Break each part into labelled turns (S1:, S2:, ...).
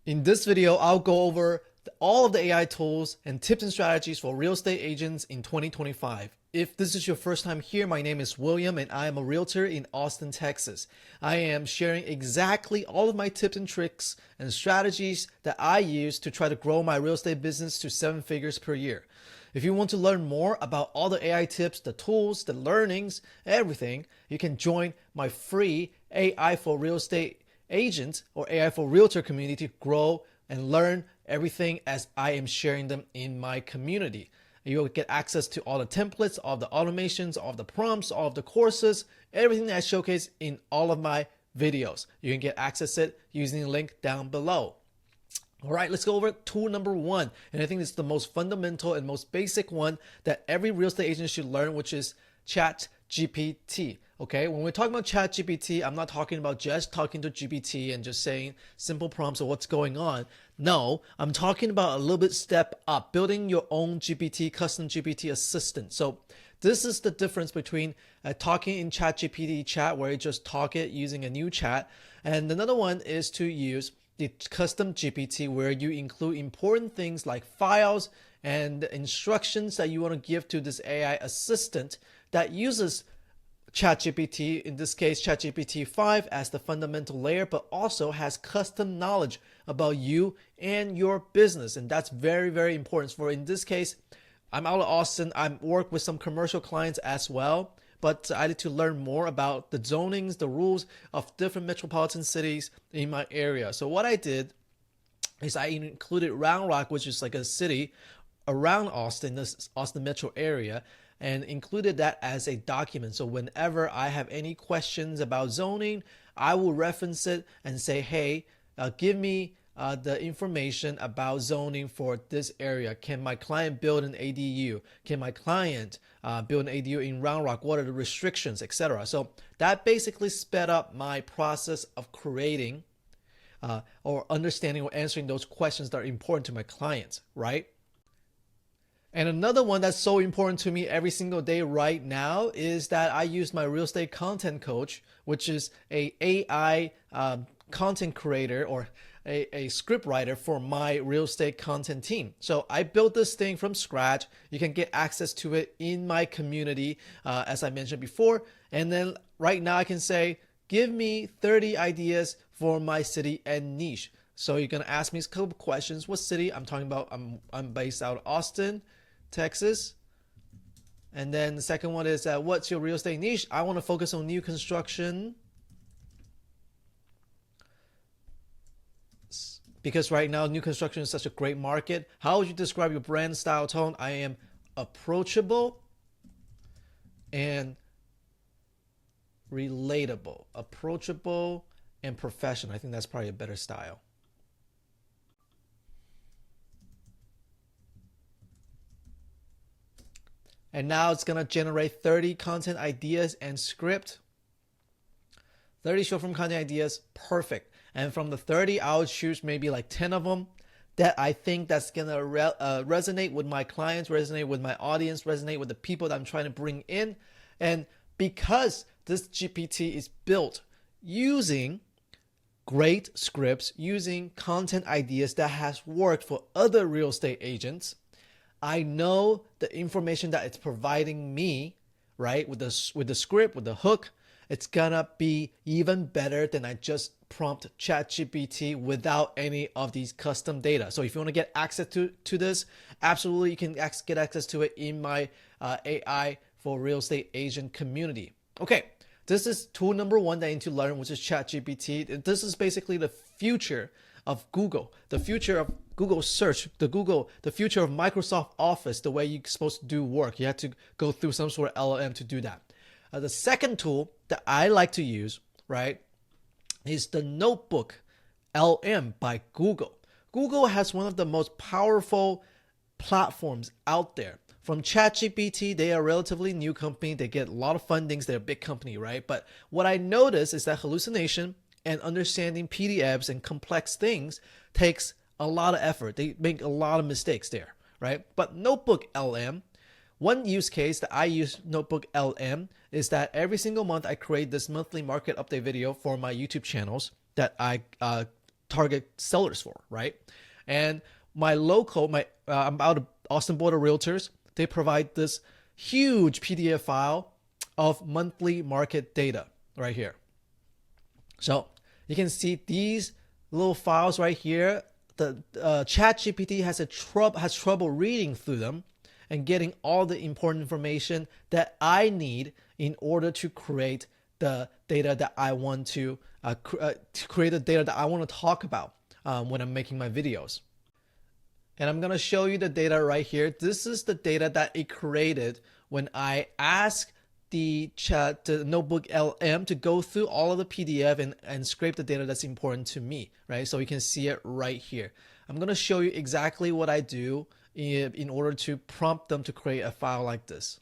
S1: In this video, I'll go over all of the AI tools and tips and strategies for real estate agents in 2025. If this is your first time here, my name is William and I am a realtor in Austin, Texas. I am sharing exactly all of my tips and tricks and strategies that I use to try to grow my real estate business to 7 figures per year. If you want to learn more about all the AI tips, the tools, the learnings, everything, you can join my free AI for real estate agent or AI for realtor community to grow and learn everything as I am sharing them in my community. You'll get access to all the templates, all the automations, all the prompts, all of the courses, everything that I showcase in all of my videos. You can get access to it using the link down below. All right, let's go over tool number 1. And I think it's the most fundamental and most basic one that every real estate agent should learn, which is ChatGPT. Okay, when we're talking about ChatGPT, I'm not talking about just talking to GPT and just saying simple prompts of what's going on. No, I'm talking about a little bit step up, building your own GPT, custom GPT assistant. So this is the difference between talking in ChatGPT chat, where you just talk it using a new chat, and another one is to use the custom GPT, where you include important things like files and instructions that you want to give to this AI assistant that uses ChatGPT, in this case ChatGPT 5, as the fundamental layer, but also has custom knowledge about you and your business. And that's very, very important. For in this case, I'm out of Austin. I work with some commercial clients as well, but I need to learn more about the zonings, the rules of different metropolitan cities in my area. So what I did is I included Round Rock, which is like a city around Austin, this Austin metro area, and included that as a document. So whenever I have any questions about zoning, I will reference it and say, hey, give me the information about zoning for this area. Can my client build an ADU? Can my client build an ADU in Round Rock? What are the restrictions, etc.? So that basically sped up my process of creating or understanding or answering those questions that are important to my clients, right? And another one that's so important to me every single day right now is that I use my real estate content coach, which is a AI content creator or a script writer for my real estate content team. So I built this thing from scratch. You can get access to it in my community, as I mentioned before. And then right now I can say, give me 30 ideas for my city and niche. So you're gonna ask me a couple questions. What city? I'm talking about, I'm based out of Austin, Texas. And then the second one is what's your real estate niche? I want to focus on new construction, because right now new construction is such a great market. How would you describe your brand, style, tone? I am approachable and relatable. Approachable and professional. I think that's probably a better style. And now it's gonna generate 30 content ideas and script. 30 short form content ideas, perfect. And from the 30, I'll choose maybe like 10 of them that I think that's gonna resonate with my clients, resonate with my audience, resonate with the people that I'm trying to bring in. And because this GPT is built using great scripts, using content ideas that has worked for other real estate agents, I know the information that it's providing me, right, with the script, with the hook, it's gonna be even better than I just prompt ChatGPT without any of these custom data. So if you want to get access to this, absolutely you can get access to it in my AI for real estate agent community. Okay, this is tool number 1 that I need to learn, which is ChatGPT. This is basically the future of Google, the future of Google search, the future of Microsoft Office, the way you're supposed to do work. You have to go through some sort of LLM to do that. The second tool that I like to use, right, is the Notebook LM by Google. Google has one of the most powerful platforms out there. From ChatGPT, they are a relatively new company. They get a lot of fundings. They're a big company, right? But what I notice is that hallucination and understanding PDFs and complex things takes a lot of effort. They make a lot of mistakes there, right? But Notebook LM, one use case that I use Notebook LM is that every single month I create this monthly market update video for my YouTube channels that I target sellers for, right? And my local, I'm out of Austin Border Realtors. They provide this huge PDF file of monthly market data right here. So you can see these little files right here. The ChatGPT has trouble reading through them and getting all the important information that I need in order to create the data that I want to create the data that I want to talk about when I'm making my videos. And I'm going to show you the data right here. This is the data that it created when I asked the notebook LM to go through all of the PDF and scrape the data that's important to me, right? So you can see it right here. I'm going to show you exactly what I do in order to prompt them to create a file like this.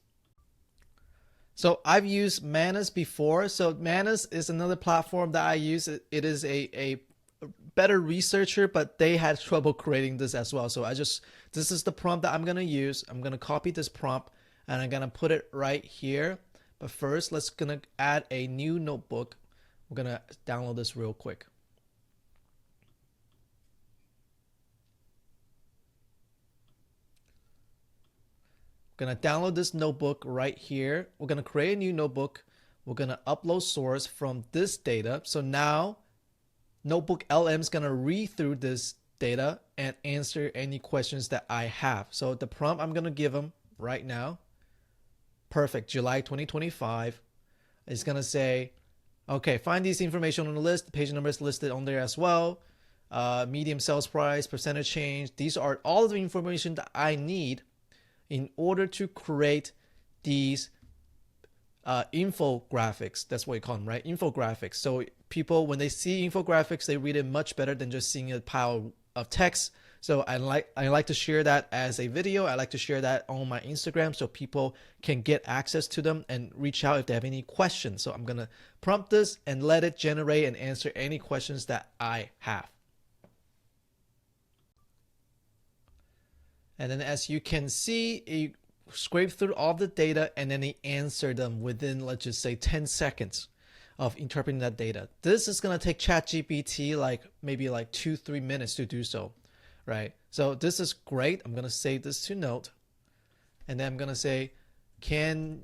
S1: So I've used Manus before. So Manus is another platform that I use. It is a better researcher, but they had trouble creating this as well. So this is the prompt that I'm going to use. I'm going to copy this prompt and I'm going to put it right here. But first, let's gonna add a new notebook. We're gonna download this real quick. We're gonna download this notebook right here. We're gonna create a new notebook. We're gonna upload source from this data. So now Notebook LM is gonna read through this data and answer any questions that I have. So the prompt I'm gonna give them right now. Perfect, July 2025. It's gonna say, okay, find these information on the list. The page number is listed on there as well. Medium sales price, percentage change. These are all of the information that I need in order to create these infographics. That's what you call them, right? Infographics. So people, when they see infographics, they read it much better than just seeing a pile of text. So I like to share that as a video. I like to share that on my Instagram so people can get access to them and reach out if they have any questions. So I'm going to prompt this and let it generate and answer any questions that I have. And then as you can see, it scraped through all the data and then it answered them within, let's just say 10 seconds of interpreting that data. This is going to take ChatGPT maybe 2-3 minutes to do so. Right, so this is great. I'm gonna save this to note, and then I'm gonna say, can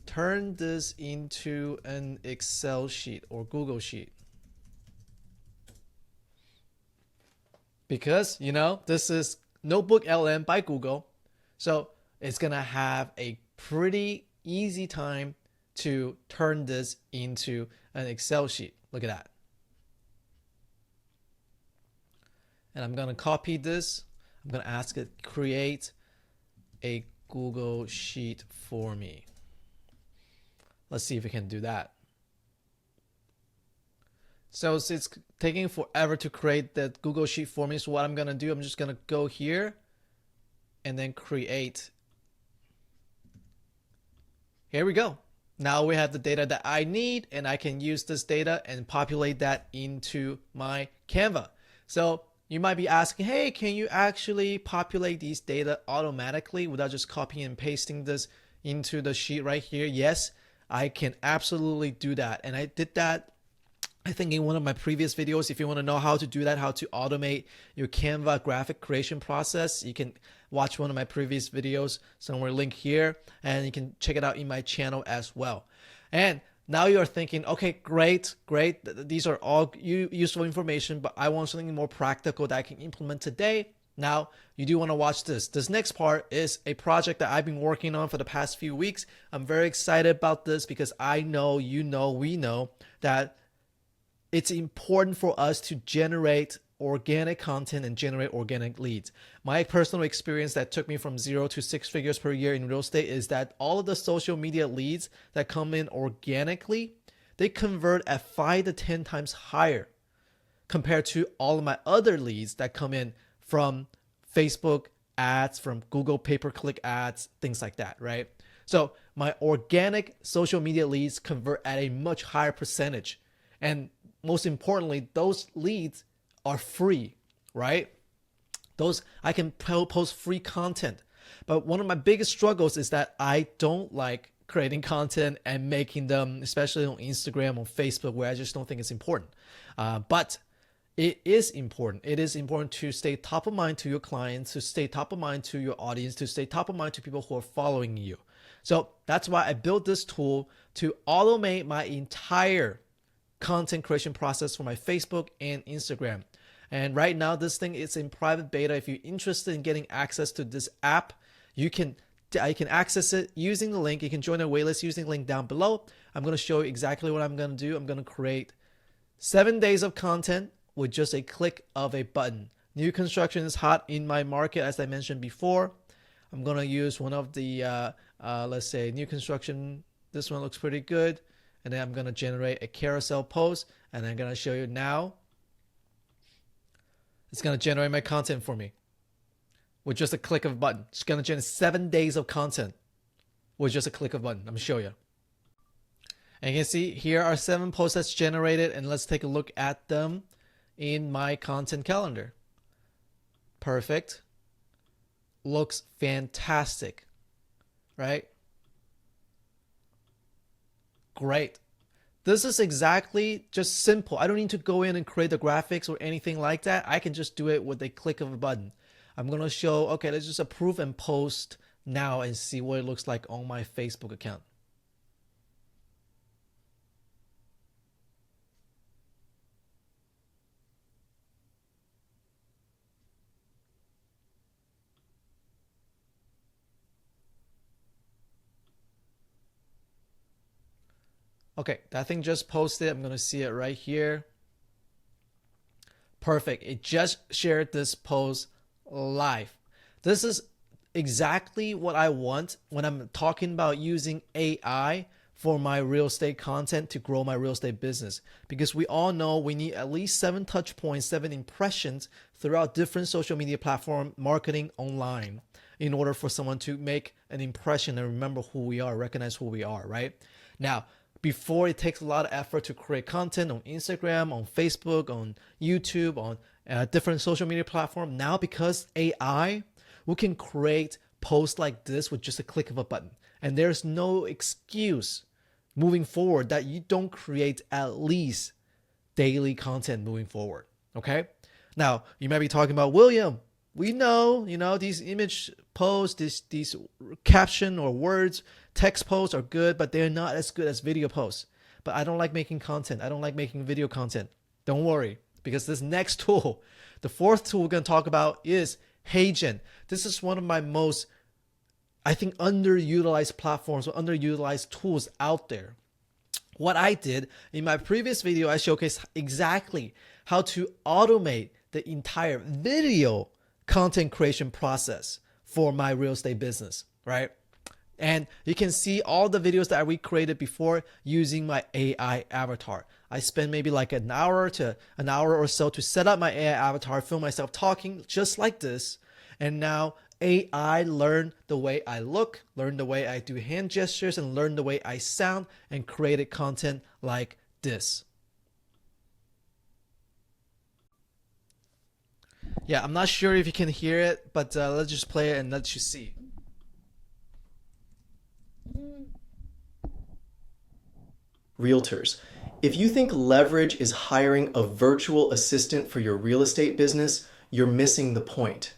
S1: turn this into an Excel sheet or Google sheet, because this is Notebook LM by Google, so it's gonna have a pretty easy time to turn this into an Excel sheet. Look at that. And I'm going to copy this. I'm going to ask it, create a Google Sheet for me. Let's see if we can do that. So it's taking forever to create that Google Sheet for me. So what I'm going to do, I'm just going to go here and then create. Here we go. Now we have the data that I need, and I can use this data and populate that into my Canva. So you might be asking, hey, can you actually populate these data automatically without just copying and pasting this into the sheet right here? Yes, I can absolutely do that. And I did that, I think, in one of my previous videos. If you want to know how to do that, how to automate your Canva graphic creation process, you can watch one of my previous videos, somewhere link here, and you can check it out in my channel as well. And now you're thinking, okay, great. These are all useful information, but I want something more practical that I can implement today. Now, you do want to watch this. This next part is a project that I've been working on for the past few weeks. I'm very excited about this because I know, we know that it's important for us to generate organic content and generate organic leads. My personal experience that took me from 0 to 6 figures per year in real estate is that all of the social media leads that come in organically, they convert at 5 to 10 times higher compared to all of my other leads that come in from Facebook ads, from Google pay-per-click ads, things like that, right? So my organic social media leads convert at a much higher percentage. And most importantly, those leads are free, right? Those, I can post free content. But one of my biggest struggles is that I don't like creating content and making them, especially on Instagram or Facebook, where I just don't think it's important. But it is important. It is important to stay top of mind to your clients, to stay top of mind to your audience, to stay top of mind to people who are following you. So that's why I built this tool to automate my entire content creation process for my Facebook and Instagram. And right now, this thing is in private beta. If you're interested in getting access to this app, you can access it using the link. You can join a waitlist using the link down below. I'm going to show you exactly what I'm going to do. I'm going to create 7 days of content with just a click of a button. New construction is hot in my market, as I mentioned before. I'm going to use one of the, let's say, new construction. This one looks pretty good. And then I'm going to generate a carousel post. And I'm going to show you now. It's going to generate my content for me with just a click of a button. It's going to generate 7 days of content with just a click of a button. I'm going to show you. And you can see here are 7 posts that's generated. And let's take a look at them in my content calendar. Perfect. Looks fantastic, right? Great. This is exactly just simple. I don't need to go in and create the graphics or anything like that. I can just do it with a click of a button. I'm going to show, okay, let's just approve and post now and see what it looks like on my Facebook account. Okay, that thing just posted. I'm going to see it right here. Perfect. It just shared this post live. This is exactly what I want when I'm talking about using AI for my real estate content to grow my real estate business. Because we all know we need at least 7 touch points, 7 impressions throughout different social media platform marketing online in order for someone to make an impression and remember who we are, recognize who we are, right? Now, before, it takes a lot of effort to create content on Instagram, on Facebook, on YouTube, on different social media platform. Now, because AI, we can create posts like this with just a click of a button. And there's no excuse moving forward that you don't create at least daily content moving forward. Okay. Now, you might be talking about, William, we know, these image posts, these caption or words, text posts are good, but they're not as good as video posts. But I don't like making content. I don't like making video content. Don't worry, because this next tool, the 4th tool we're going to talk about is HeyGen. This is one of my most, I think, underutilized platforms or underutilized tools out there. What I did in my previous video, I showcased exactly how to automate the entire video content creation process for my real estate business, right? And you can see all the videos that I recreated before using my AI avatar. I spent maybe like an hour or so to set up my AI avatar, film myself talking just like this. And now AI learned the way I look, learned the way I do hand gestures, and learned the way I sound, and created content like this. Yeah, I'm not sure if you can hear it, but let's just play it and let you see.
S2: Realtors. If you think leverage is hiring a virtual assistant for your real estate business, you're missing the point.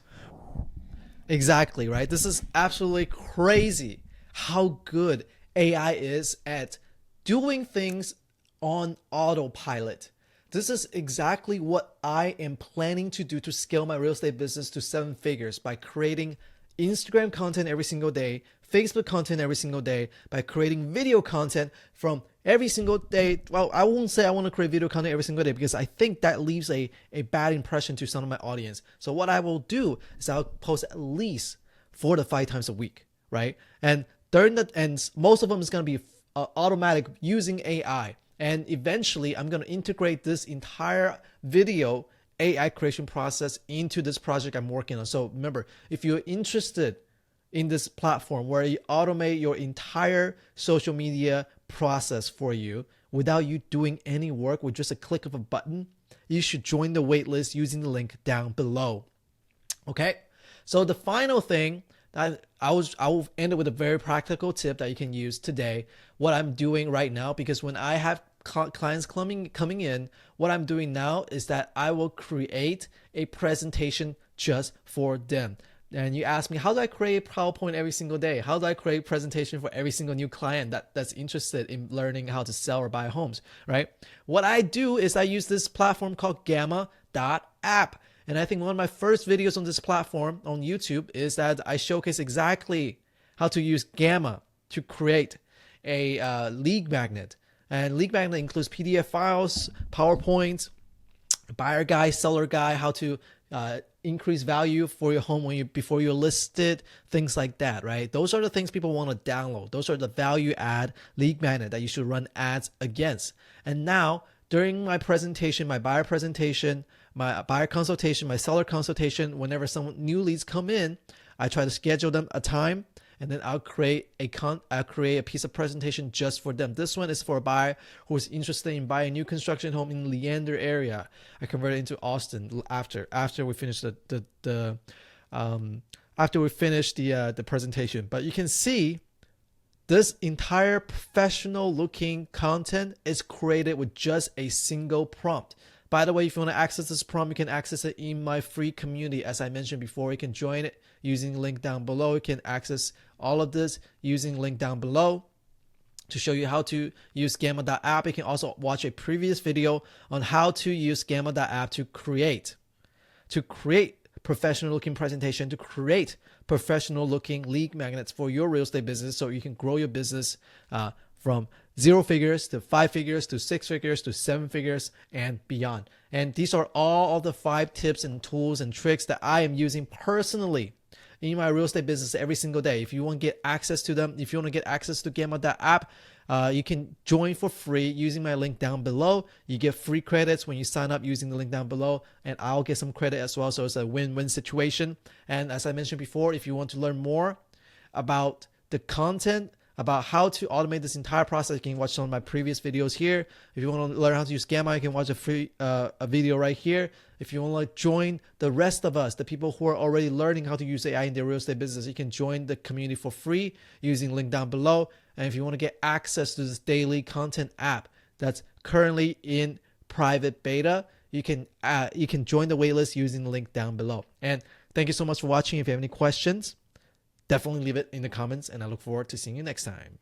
S1: Exactly, right? This is absolutely crazy how good AI is at doing things on autopilot. This is exactly what I am planning to do to scale my real estate business to 7 figures by creating Instagram content every single day, Facebook content every single day, by creating video content from every single day. Well, I won't say I want to create video content every single day because I think that leaves a bad impression to some of my audience. So what I will do is I'll post at least 4 to 5 times a week, right? And most of them is going to be automatic using AI. And eventually I'm going to integrate this entire video AI creation process into this project I'm working on. So remember, if you're interested in this platform where you automate your entire social media process for you without you doing any work with just a click of a button, you should join the waitlist using the link down below. Okay, so the final thing that I will end it with a very practical tip that you can use today, what I'm doing right now, because when I have clients coming in, what I'm doing now is that I will create a presentation just for them. And you ask me, how do I create PowerPoint every single day? How do I create presentation for every single new client that's interested in learning how to sell or buy homes, right? What I do is I use this platform called Gamma.app. And I think one of my first videos on this platform on YouTube is that I showcase exactly how to use Gamma to create a lead magnet. And lead magnet includes PDF files, PowerPoints, buyer guide, seller guide, how to increase value for your home before you list it, things like that, right? Those are the things people want to download. Those are the value add lead magnet that you should run ads against. And now during my presentation, my buyer presentation, my buyer consultation, my seller consultation, whenever some new leads come in, I try to schedule them a time, and then I'll create a piece of presentation just for them. This one is for a buyer who is interested in buying a new construction home in Leander area. I convert it into Austin after we finish the presentation. But you can see this entire professional looking content is created with just a single prompt. By the way, if you want to access this prompt, you can access it in my free community. As I mentioned before, you can join it using the link down below. You can access all of this using the link down below to show you how to use Gamma.app. You can also watch a previous video on how to use Gamma.app to create professional looking presentation, to create professional looking lead magnets for your real estate business so you can grow your business from 0 figures to 5 figures to 6 figures to 7 figures and beyond. And these are all of the 5 tips and tools and tricks that I am using personally in my real estate business every single day. If you want to get access to them, if you want to get access to Gamma.app, you can join for free using my link down below. You get free credits when you sign up using the link down below, and I'll get some credit as well. So it's a win-win situation. And as I mentioned before, if you want to learn more about the content, about how to automate this entire process, you can watch some of my previous videos here. If you want to learn how to use Gamma, you can watch a free a video right here. If you want to join the rest of us, the people who are already learning how to use AI in their real estate business, you can join the community for free using the link down below. And if you want to get access to this daily content app that's currently in private beta, you can join the waitlist using the link down below. And thank you so much for watching. If you have any questions, definitely leave it in the comments, and I look forward to seeing you next time.